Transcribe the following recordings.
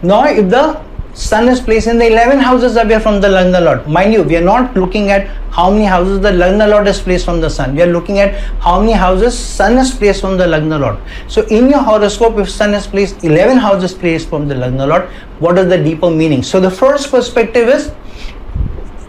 Now if the Sun is placed in the 11 houses away from the Lagna Lord, mind you, we are not looking at how many houses the Lagna Lord is placed from the Sun. We are looking at how many houses Sun is placed from the Lagna Lord. So in your horoscope, if Sun is placed 11 houses placed from the Lagna Lord, what is the deeper meaning? So the first perspective is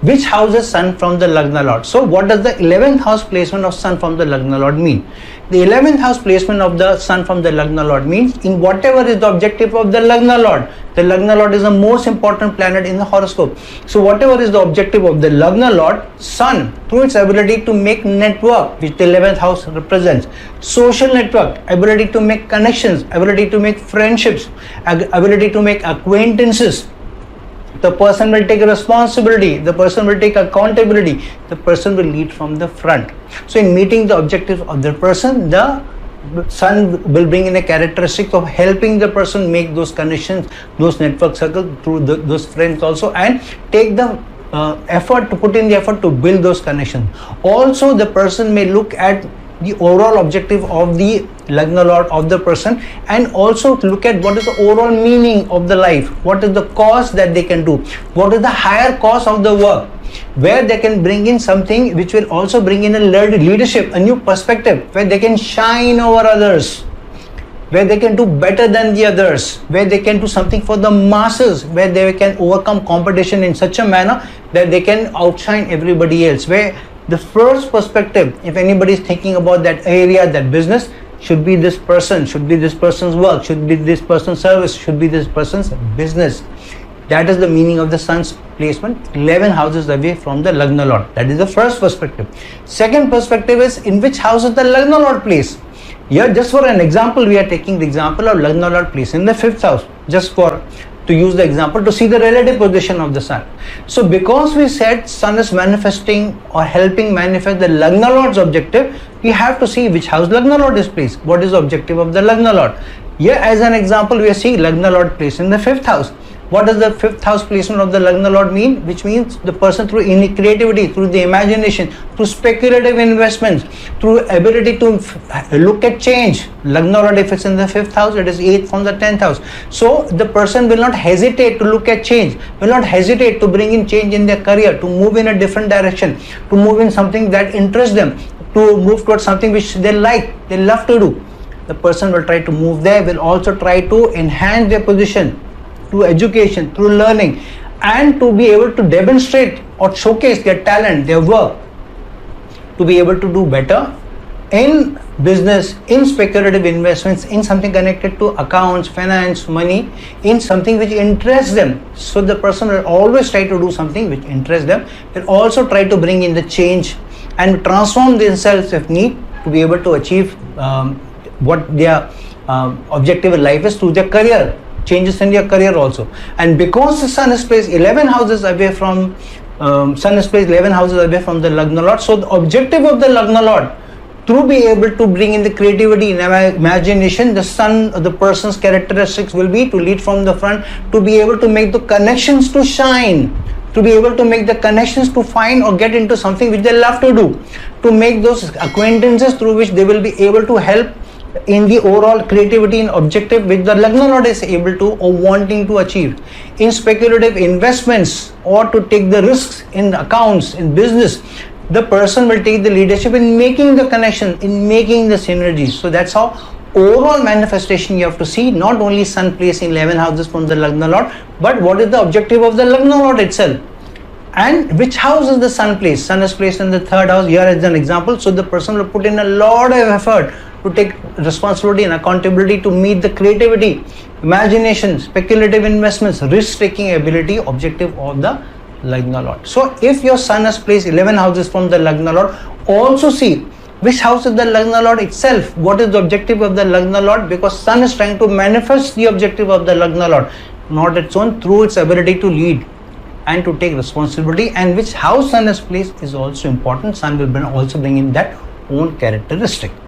which house is Sun from the Lagna Lord. So what does the 11th house placement of Sun from the Lagna Lord mean? The 11th house placement of the Sun from the Lagna Lord means in whatever is the objective of the Lagna Lord. The Lagna Lord is the most important planet in the horoscope. So whatever is the objective of the Lagna Lord, Sun, through its ability to make network, which the 11th house represents, social network, ability to make connections, ability to make friendships, ability to make acquaintances, the person will take responsibility, the person will take accountability, the person will lead from the front. So in meeting the objectives of the person, the Sun will bring in a characteristic of helping the person make those connections, those network circles through those friends also, and take the effort to put in the effort to build those connections. Also the person may look at the overall objective of the Lagna Lord of the person, and also to look at what is the overall meaning of the life, what is the cause that they can do, what is the higher cause of the work, where they can bring in something which will also bring in a leadership, a new perspective, where they can shine over others, where they can do better than the others, where they can do something for the masses, where they can overcome competition in such a manner that they can outshine everybody else. Where the first perspective, if anybody is thinking about that area, that business, should be this person, should be this person's work, should be this person's service, should be this person's business. That is the meaning of the Sun's placement 11 houses away from the Lagna Lord. That is the first perspective. Second perspective is in which house is the Lagna Lord placed. Here, just for an example, we are taking the example of Lagna Lord placed in the 5th house, just for to use the example to see the relative position of the Sun. So because we said Sun is manifesting or helping manifest the Lagna Lord's objective, we have to see which house Lagna Lord is placed. What is the objective of the Lagna Lord? Here as an example, we are seeing Lagna Lord placed in the 5th house. What does the 5th house placement of the Lagna Lord mean? Which means the person through creativity, through the imagination, through speculative investments, through ability to look at change. Lagna Lord, if it's in the 5th house, it is 8th from the 10th house. So the person will not hesitate to look at change, will not hesitate to bring in change in their career, to move in a different direction, to move in something that interests them, to move towards something which they like, they love to do. The person will try to move there, will also try to enhance their position through education, through learning, and to be able to demonstrate or showcase their talent, their work, to be able to do better in business, in speculative investments, in something connected to accounts, finance, money, in something which interests them. So the person will always try to do something which interests them, will also try to bring in the change and transform themselves if need, to be able to achieve what their objective in life is through their career, changes in their career also. And because the Sun is placed 11 houses away from Sun is placed 11 houses away from the Lagna Lord, so the objective of the Lagna Lord, to be able to bring in the creativity and imagination, the Sun, the person's characteristics will be to lead from the front, to be able to make the connections to shine, to be able to make the connections to find or get into something which they love to do, to make those acquaintances through which they will be able to help in the overall creativity and objective which the Lagna Lord is able to or wanting to achieve. In speculative investments or to take the risks in accounts, in business, the person will take the leadership in making the connection, in making the synergies. So that's how overall manifestation you have to see, not only Sun placed in 11 houses from the Lagna Lord, but what is the objective of the Lagna Lord itself. And which house is the Sun placed? Sun is placed in the 3rd house, here as an example. So the person will put in a lot of effort to take responsibility and accountability to meet the creativity, imagination, speculative investments, risk-taking ability, objective of the Lagna Lord. So if your Sun has placed 11 houses from the Lagna Lord, also see which house is the Lagna Lord itself, what is the objective of the Lagna Lord, because Sun is trying to manifest the objective of the Lagna Lord, not its own, through its ability to lead and to take responsibility. And which house Sun is placed is also important. Sun will also bring in that own characteristic.